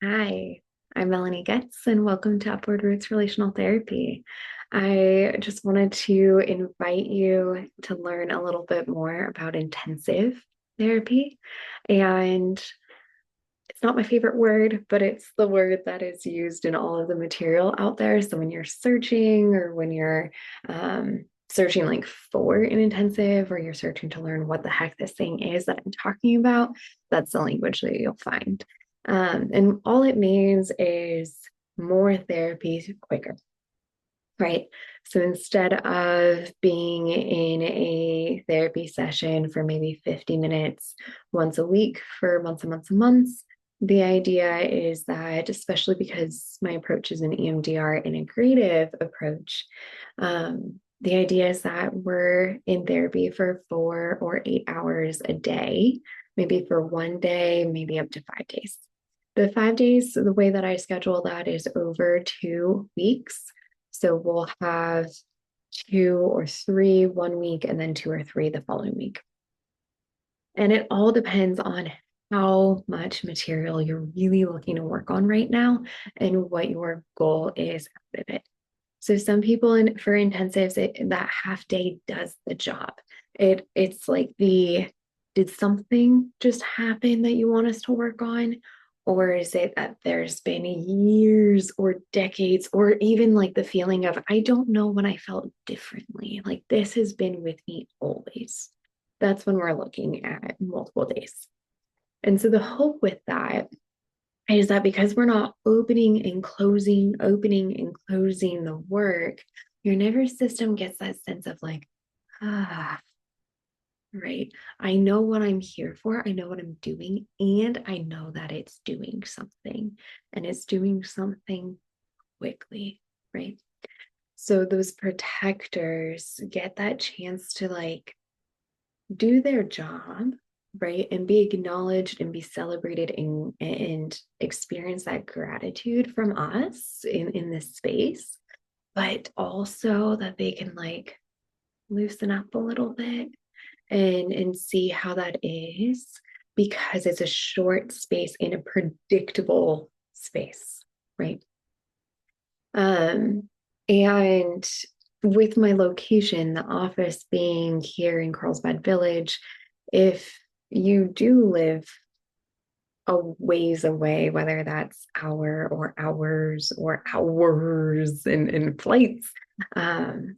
Hi, I'm Melanie Getz, and welcome to Upward Roots Relational Therapy. I just wanted to invite you to learn a little bit more about intensive therapy. And it's not my favorite word, but it's the word that is used in all of the material out there. So when you're searching or when you're searching like for an intensive or you're searching to learn what the heck this thing is that I'm talking about, that's the language that you'll find. And all it means is more therapy quicker, right? So instead of being in a therapy session for maybe 50 minutes once a week for months and months and months, the idea is that, especially because my approach is an EMDR integrative approach, the idea is that we're in therapy for 4 or 8 hours a day, maybe for one day, maybe up to 5 days. The 5 days, the way that I schedule that is over 2 weeks. So we'll have two or three one week and then two or three the following week. And it all depends on how much material you're really looking to work on right now and what your goal is out of it. So some people for intensives, that half day does the job. It's like did something just happen that you want us to work on? Or is it that there's been years or decades, or even like the feeling of, I don't know when I felt differently. Like this has been with me always. That's when we're looking at multiple days. And so the hope with that is that because we're not opening and closing the work, your nervous system gets that sense of like, ah, right. I know what I'm here for. I know what I'm doing. And I know that it's doing something and it's doing something quickly, right? So those protectors get that chance to like do their job, right? And be acknowledged and be celebrated and experience that gratitude from us in this space, but also that they can like loosen up a little bit and see how that is because it's a short space in a predictable space, right? Um, and with my location, the office being here in Carlsbad Village, if you do live a ways away, whether that's hours in flights.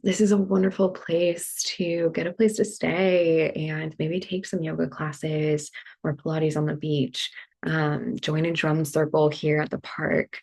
This is a wonderful place to get a place to stay and maybe take some yoga classes or Pilates on the beach. Join a drum circle here at the park.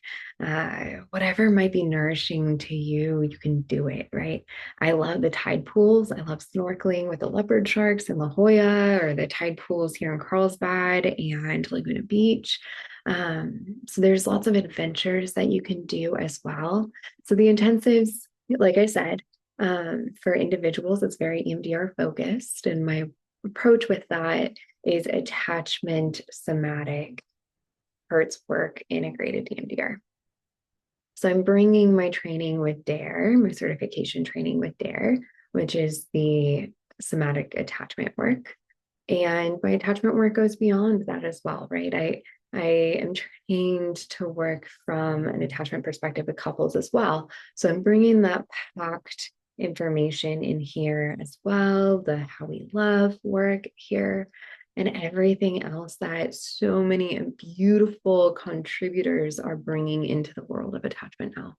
Whatever might be nourishing to you, you can do it, right? I love the tide pools. I love snorkeling with the leopard sharks in La Jolla or the tide pools here in Carlsbad and Laguna Beach. So there's lots of adventures that you can do as well. So the intensives, like I said, for individuals, it's very EMDR focused. And my approach with that is attachment somatic Hertz work integrated EMDR. So I'm bringing my training with DARE, my certification training with DARE, which is the somatic attachment work. And my attachment work goes beyond that as well, right? I am trained to work from an attachment perspective with couples as well. So I'm bringing that packed information in here as well, the how we love work here, and everything else that so many beautiful contributors are bringing into the world of attachment now.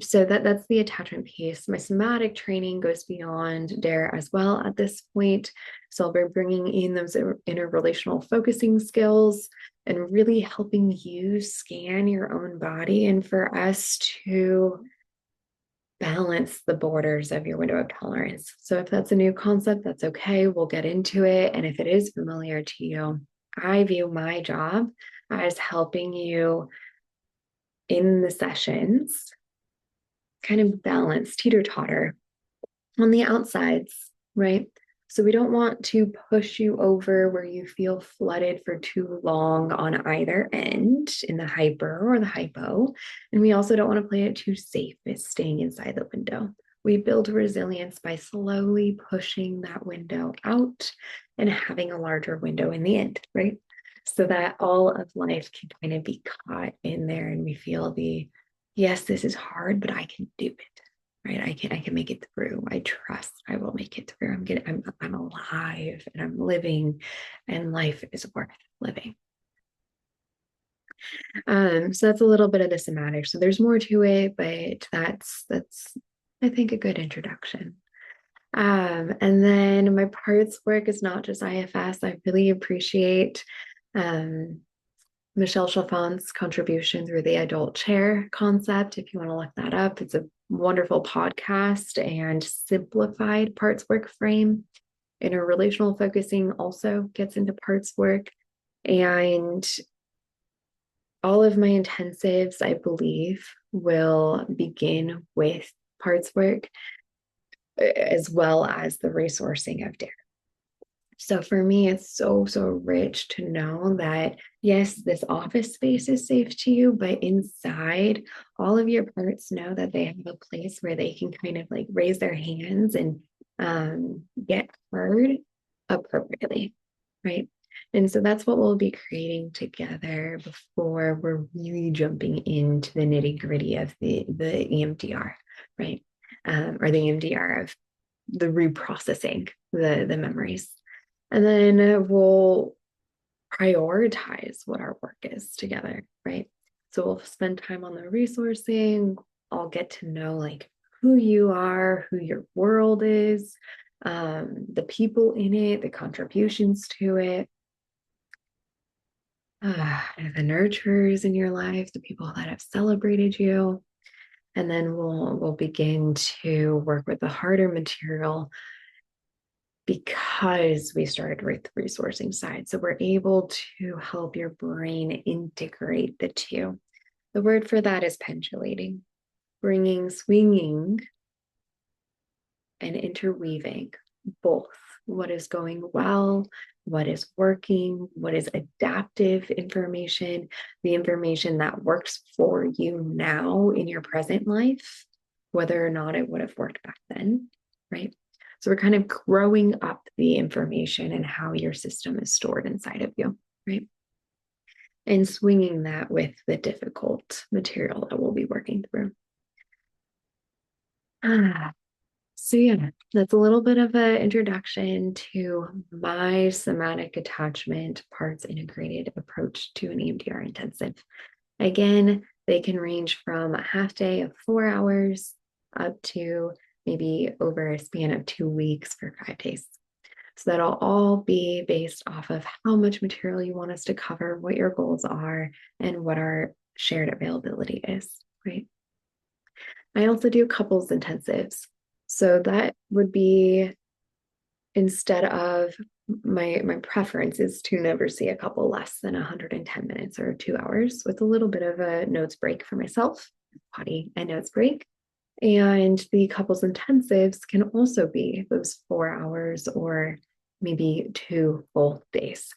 So that's the attachment piece. My somatic training goes beyond DARE as well at this point. So I'll be bringing in those interrelational focusing skills and really helping you scan your own body and for us to balance the borders of your window of tolerance. So if that's a new concept, that's okay. We'll get into it. And if it is familiar to you, I view my job as helping you in the sessions kind of balance, teeter totter on the outsides, right? So we don't want to push you over where you feel flooded for too long on either end in the hyper or the hypo. And we also don't want to play it too safe. It's staying inside the window. We build resilience by slowly pushing that window out and having a larger window in the end, right? so that all of life can kind of be caught in there and we feel yes, this is hard, but I can do it. Right. I can make it through. I trust I will make it through. I'm alive and I'm living and life is worth living. So that's a little bit of the somatic. So there's more to it, but that's I think a good introduction. And then my parts work is not just IFS. I really appreciate um, Michelle Chalfant's contribution through the adult chair concept. If you want to look that up, it's a wonderful podcast and simplified parts work frame. Interrelational focusing also gets into parts work. And all of my intensives, I believe, will begin with parts work as well as the resourcing of data. So for me, it's so, so rich to know that, yes, this office space is safe to you, but inside, all of your parts know that they have a place where they can kind of like raise their hands and get heard appropriately, right? And so that's what we'll be creating together before we're really jumping into the nitty gritty of the EMDR, right? Or the EMDR of the reprocessing the memories. And then we'll prioritize what our work is together, right? So we'll spend time on the resourcing. I'll get to know like who you are, who your world is, the people in it, the contributions to it, the nurturers in your life, the people that have celebrated you. And then we'll begin to work with the harder material because we started with the resourcing side. So we're able to help your brain integrate the two. The word for that is pendulating, swinging and interweaving both what is going well, what is working, what is adaptive information, the information that works for you now in your present life, whether or not it would have worked back then, right? So we're kind of growing up the information and how your system is stored inside of you, right? And swinging that with the difficult material that we'll be working through. So yeah, that's a little bit of an introduction to my somatic attachment parts integrated approach to an EMDR intensive. Again, they can range from a half day of 4 hours up to maybe over a span of 2 weeks for 5 days. So that'll all be based off of how much material you want us to cover, what your goals are, and what our shared availability is, right? I also do couples intensives. So that would be instead of my preference is to never see a couple less than 110 minutes or 2 hours with a little bit of a notes break for myself, body and notes break. And the couples intensives can also be those 4 hours or maybe 2 full days.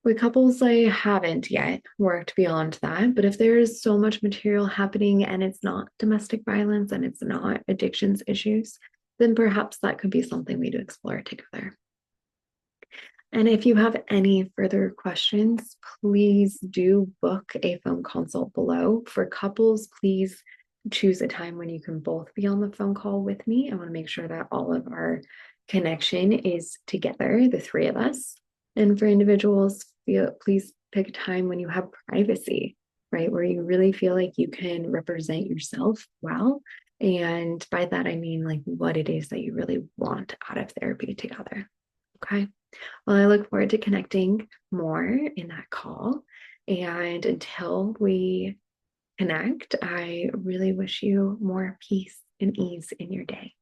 With couples, I haven't yet worked beyond that. But if there is so much material happening and it's not domestic violence and it's not addictions issues, then perhaps that could be something we'd explore together. And if you have any further questions, please do book a phone consult below. For couples, please choose a time when you can both be on the phone call with me. I want to make sure that all of our connection is together, the three of us. And for individuals, please pick a time when you have privacy, right? Where you really feel like you can represent yourself well. And by that, I mean like what it is that you really want out of therapy together. Okay. Well, I look forward to connecting more in that call. And until we connect, I really wish you more peace and ease in your day.